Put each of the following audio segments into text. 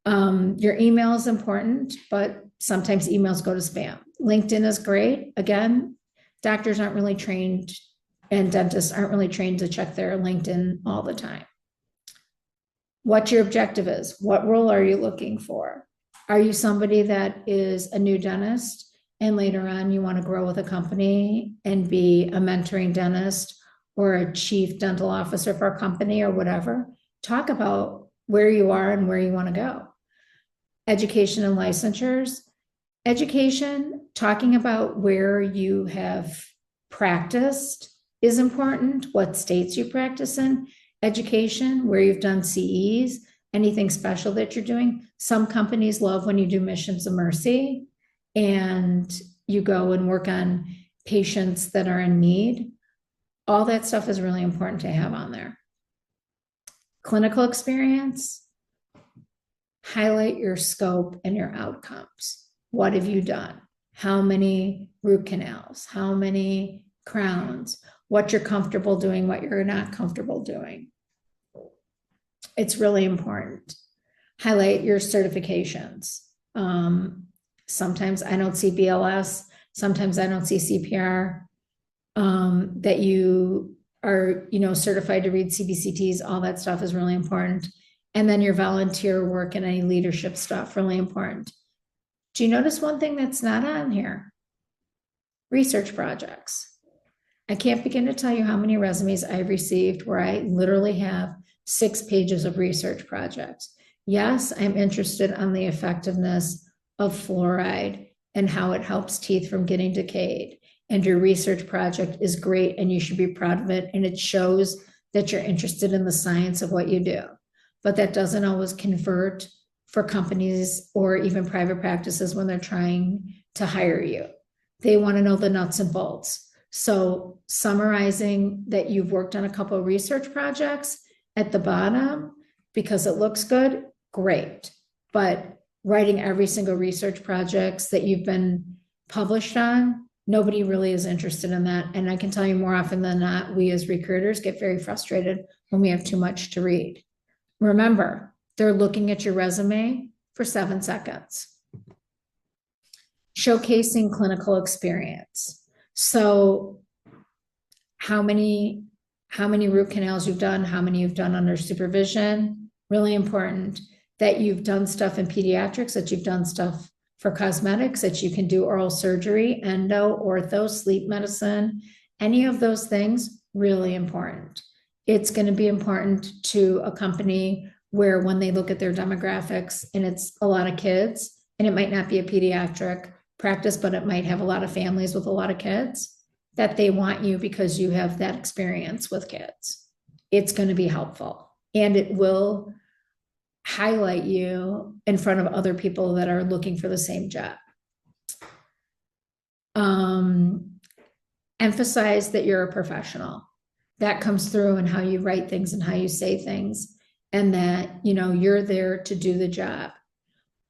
Your email is important, but sometimes emails go to spam. LinkedIn is great. Again, doctors aren't really trained and dentists aren't really trained to check their LinkedIn all the time. What your objective is. What role are you looking for? Are you somebody that is a new dentist and later on you want to grow with a company and be a mentoring dentist or a chief dental officer for a company or whatever? Talk about where you are and where you want to go. Education and licensures. Education, talking about where you have practiced is important, what states you practice in. Education, where you've done CEs, anything special that you're doing. Some companies love when you do missions of mercy and you go and work on patients that are in need. All that stuff is really important to have on there. Clinical experience, highlight your scope and your outcomes. What have you done? How many root canals? How many crowns? What you're comfortable doing, what you're not comfortable doing. It's really important. Highlight your certifications. Sometimes I don't see BLS. Sometimes I don't see CPR. That you are, certified to read CBCTs. All that stuff is really important. And then your volunteer work and any leadership stuff, really important. Do you notice one thing that's not on here? Research projects. I can't begin to tell you how many resumes I've received where I literally have 6 pages of research projects. Yes, I'm interested on the effectiveness of fluoride and how it helps teeth from getting decayed. And your research project is great and you should be proud of it. And it shows that you're interested in the science of what you do. But that doesn't always convert for companies or even private practices when they're trying to hire you. They want to know the nuts and bolts. So summarizing that you've worked on a couple of research projects at the bottom because it looks good, great. But writing every single research projects that you've been published on, nobody really is interested in that. And I can tell you more often than not, we as recruiters get very frustrated when we have too much to read. Remember, they're looking at your resume for 7 seconds. Showcasing clinical experience. So how many root canals you've done, how many you've done under supervision, really important. That you've done stuff in pediatrics, that you've done stuff for cosmetics, that you can do oral surgery, endo, ortho, sleep medicine, any of those things, really important. It's going to be important to a company where when they look at their demographics and it's a lot of kids, and it might not be a pediatric practice, but it might have a lot of families with a lot of kids, that they want you because you have that experience with kids. It's going to be helpful and it will highlight you in front of other people that are looking for the same job. Emphasize that you're a professional. That comes through in how you write things and how you say things, and that, you're there to do the job.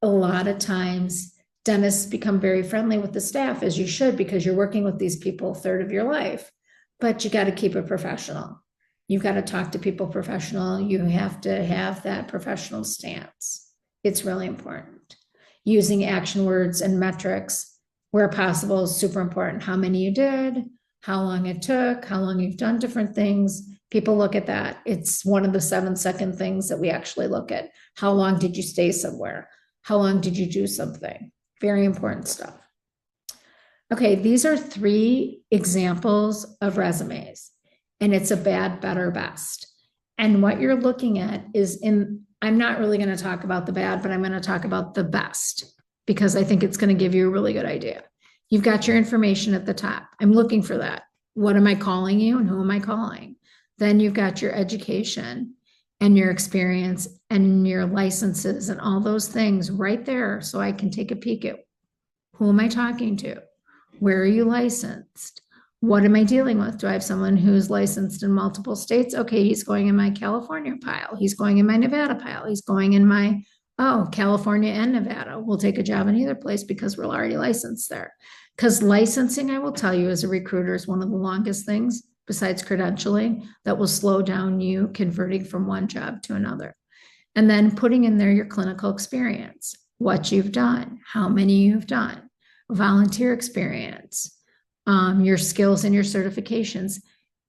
A lot of times dentists become very friendly with the staff, as you should, because you're working with these people a third of your life, but you got to keep it professional. You've got to talk to people professional. You have to have that professional stance. It's really important. Using action words and metrics where possible is super important. How many you did, how long it took, how long you've done different things. People look at that. It's one of the 7-second things that we actually look at. How long did you stay somewhere? How long did you do something? Very important stuff. Okay, these are 3 examples of resumes. And it's a bad, better, best. And what you're looking at is I'm not really going to talk about the bad, but I'm going to talk about the best because I think it's going to give you a really good idea. You've got your information at the top. I'm looking for that. What am I calling you and who am I calling? Then you've got your education and your experience and your licenses and all those things right there. So I can take a peek at who am I talking to? Where are you licensed? What am I dealing with? Do I have someone who's licensed in multiple states? Okay, he's going in my California pile. He's going in my Nevada pile. He's going in my, California and Nevada. We'll take a job in either place because we're already licensed there. Because licensing, I will tell you, as a recruiter, is one of the longest things besides credentialing that will slow down you converting from one job to another. And then putting in there your clinical experience, what you've done, how many you've done, volunteer experience, your skills and your certifications.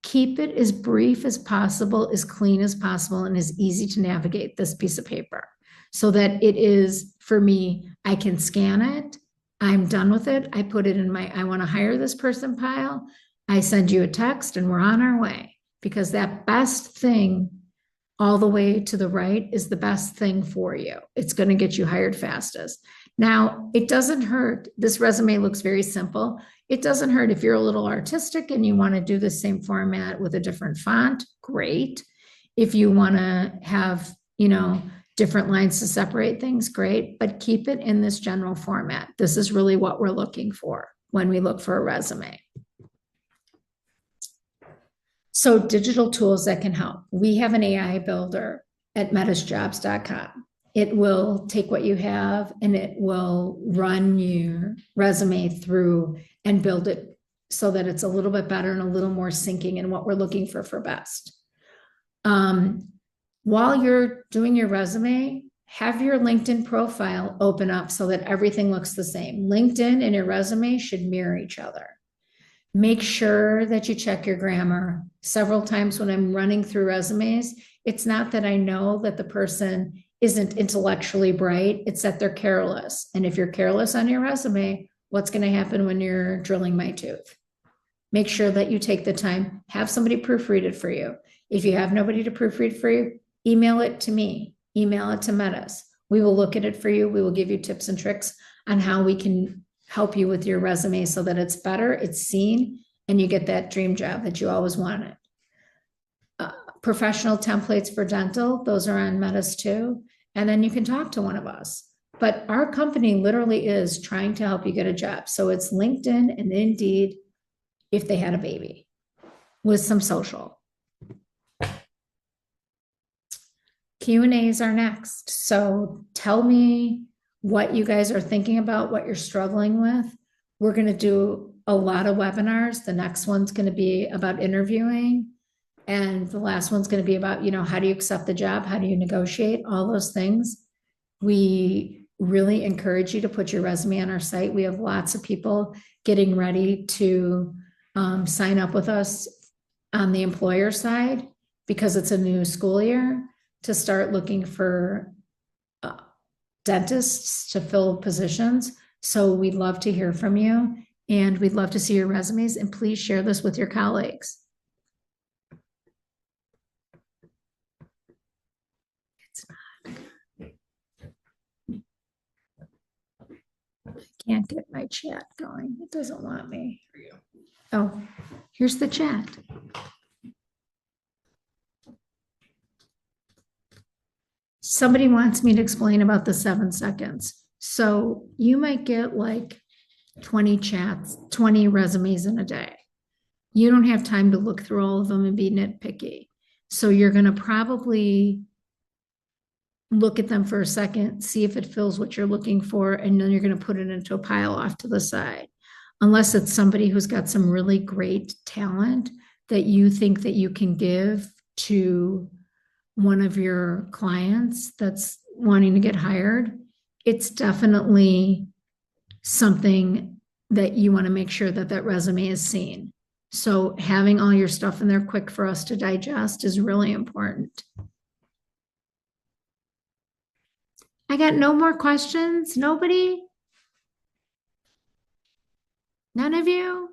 Keep it as brief as possible, as clean as possible, and as easy to navigate this piece of paper so that it is, for me, I can scan it. I'm done with it. I put it in my, I want to hire this person pile. I send you a text and we're on our way, because that best thing all the way to the right is the best thing for you. It's going to get you hired fastest. Now, it doesn't hurt. This resume looks very simple. It doesn't hurt if you're a little artistic and you want to do the same format with a different font, great. If you want to have, different lines to separate things, great, but keep it in this general format. This is really what we're looking for when we look for a resume. So digital tools that can help. We have an AI builder at medisjobs.com. It will take what you have and it will run your resume through and build it so that it's a little bit better and a little more syncing in what we're looking for best. While you're doing your resume, have your LinkedIn profile open up so that everything looks the same. LinkedIn and your resume should mirror each other. Make sure that you check your grammar. Several times when I'm running through resumes, it's not that I know that the person isn't intellectually bright, it's that they're careless. And if you're careless on your resume, what's going to happen when you're drilling my tooth? Make sure that you take the time, have somebody proofread it for you. If you have nobody to proofread for you, email it to me, email it to Medis. We will look at it for you. We will give you tips and tricks on how we can help you with your resume so that it's better, it's seen, and you get that dream job that you always wanted. Professional templates for dental, those are on Medis too. And then you can talk to one of us. But our company literally is trying to help you get a job. So it's LinkedIn and Indeed if they had a baby with some social. Q&As are next. So tell me what you guys are thinking about, what you're struggling with. We're going to do a lot of webinars. The next one's going to be about interviewing. And the last one's going to be about, how do you accept the job? How do you negotiate? All those things. We really encourage you to put your resume on our site. We have lots of people getting ready to sign up with us on the employer side because it's a new school year to start looking for dentists to fill positions. So we'd love to hear from you and we'd love to see your resumes, and please share this with your colleagues. It's not. I can't get my chat going. It doesn't want me. Oh, here's the chat. Somebody wants me to explain about the 7 seconds. So you might get like 20 chats, 20 resumes in a day. You don't have time to look through all of them and be nitpicky. So you're going to probably look at them for a second, see if it fills what you're looking for, and then you're going to put it into a pile off to the side. Unless it's somebody who's got some really great talent that you think that you can give to one of your clients that's wanting to get hired, it's definitely something that you want to make sure that that resume is seen. So having all your stuff in there quick for us to digest is really important. I got no more questions. Nobody? None of you?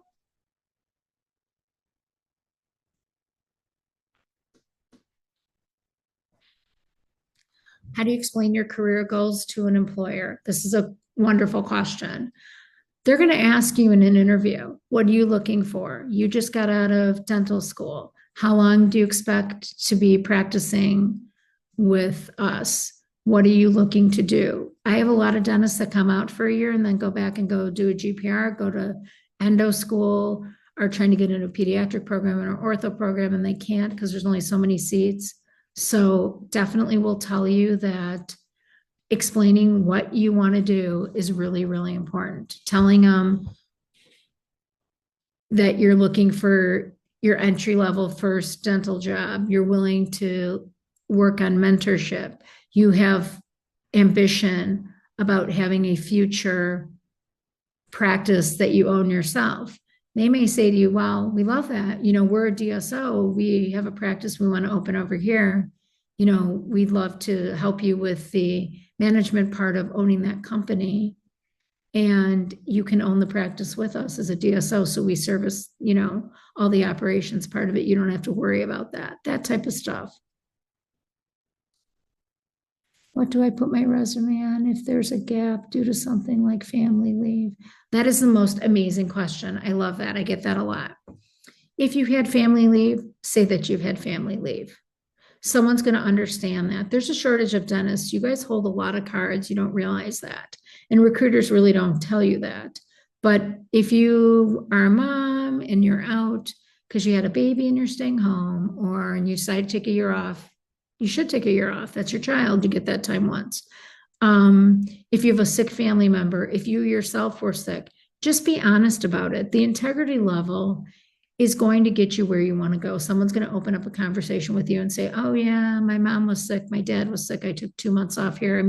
How do you explain your career goals to an employer? This is a wonderful question. They're going to ask you in an interview, what are you looking for? You just got out of dental school. How long do you expect to be practicing with us? What are you looking to do? I have a lot of dentists that come out for a year and then go back and go do a GPR, go to endo school, are trying to get into a pediatric program and an ortho program, and they can't because there's only so many seats. So definitely we'll tell you that explaining what you want to do is really, really important. Telling them that you're looking for your entry-level first dental job, you're willing to work on mentorship, you have ambition about having a future practice that you own yourself. They may say to you, well, we love that. We're a DSO. We have a practice we want to open over here. We'd love to help you with the management part of owning that company. And you can own the practice with us as a DSO. So we service, all the operations part of it. You don't have to worry about that type of stuff. What do I put my resume on if there's a gap due to something like family leave? That is the most amazing question. I love that. I get that a lot. If you had family leave, say that you've had family leave. Someone's going to understand that. There's a shortage of dentists. You guys hold a lot of cards. You don't realize that. And recruiters really don't tell you that. But if you are a mom and you're out because you had a baby and you're staying home, or and you decide to take a year off, you should take a year off. That's your child. You get that time once. If you have a sick family member, if you yourself were sick, just be honest about it. The integrity level is going to get you where you want to go. Someone's going to open up a conversation with you and say, oh yeah, my mom was sick. My dad was sick. I took 2 months off here.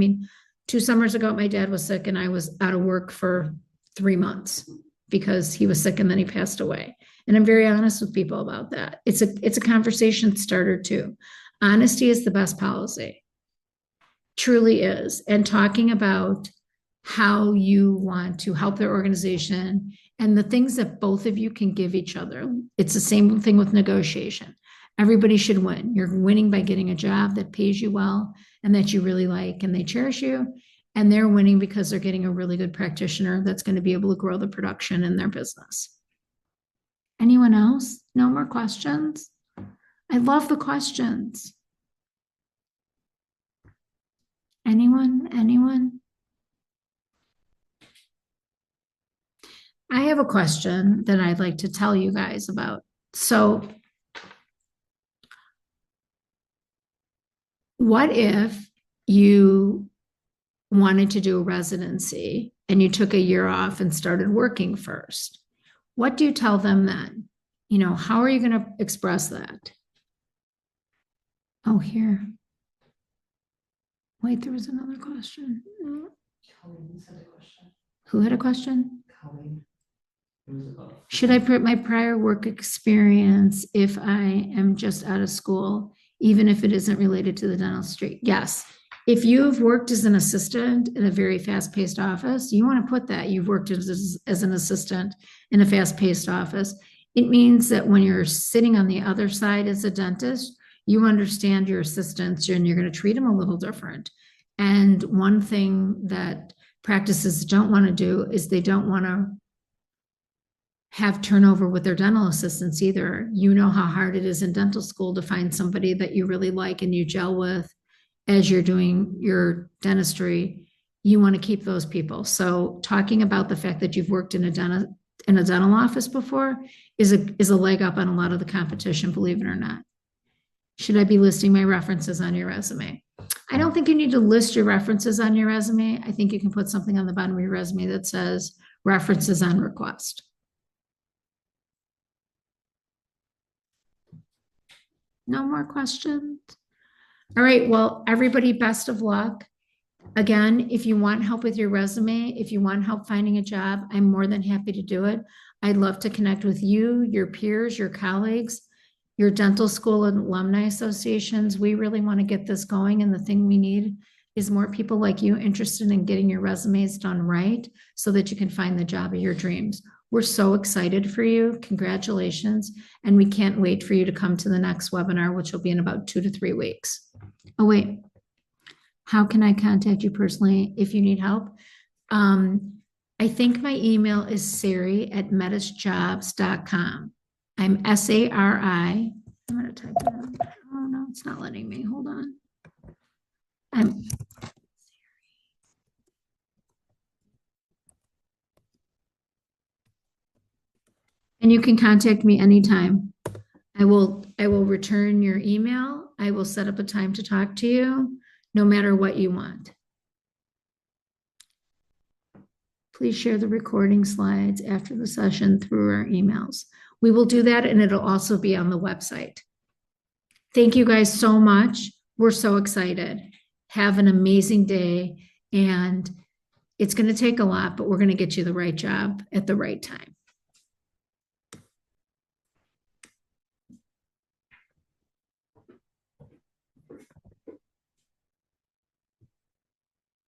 2 summers ago, my dad was sick and I was out of work for 3 months because he was sick and then he passed away. And I'm very honest with people about that. It's a conversation starter too. Honesty is the best policy. Truly is. And talking about how you want to help their organization and the things that both of you can give each other. It's the same thing with negotiation. Everybody should win. You're winning by getting a job that pays you well and that you really like and they cherish you. And they're winning because they're getting a really good practitioner that's going to be able to grow the production in their business. Anyone else? No more questions? I love the questions. Anyone? I have a question that I'd like to tell you guys about. So, what if you wanted to do a residency and you took a year off and started working first? What do you tell them then? How are you going to express that? Oh, here. Wait, there was another question. Colleen had a question. Who had a question? Colleen. Should I put my prior work experience if I am just out of school, even if it isn't related to the dentistry? Yes. If you've worked as an assistant in a very fast-paced office, you want to put that. You've worked as an assistant in a fast-paced office. It means that when you're sitting on the other side as a dentist, you understand your assistants and you're going to treat them a little different. And one thing that practices don't want to do is they don't want to have turnover with their dental assistants either. You know how hard it is in dental school to find somebody that you really like and you gel with as you're doing your dentistry. You want to keep those people. So talking about the fact that you've worked in a dental office before is a leg up on a lot of the competition, believe it or not. Should I be listing my references on your resume? I don't think you need to list your references on your resume. I think you can put something on the bottom of your resume that says references on request. No more questions? All right, well, everybody, best of luck. Again, if you want help with your resume, if you want help finding a job, I'm more than happy to do it. I'd love to connect with you, your peers, your colleagues, your dental school and alumni associations. We really want to get this going, and the thing we need is more people like you interested in getting your resumes done right so that you can find the job of your dreams. We're so excited for you. Congratulations. And we can't wait for you to come to the next webinar, which will be in about 2 to 3 weeks. Oh, wait. How can I contact you personally if you need help? I think my email is Sari@medisjobs.com. I'm Sari. I'm going to type it out. Oh, no, it's not letting me. Hold on. And you can contact me anytime. I will return your email. I will set up a time to talk to you, no matter what you want. Please share the recording slides after the session through our emails. We will do that, and it'll also be on the website. Thank you guys so much. We're so excited. Have an amazing day. And it's going to take a lot, but we're going to get you the right job at the right time.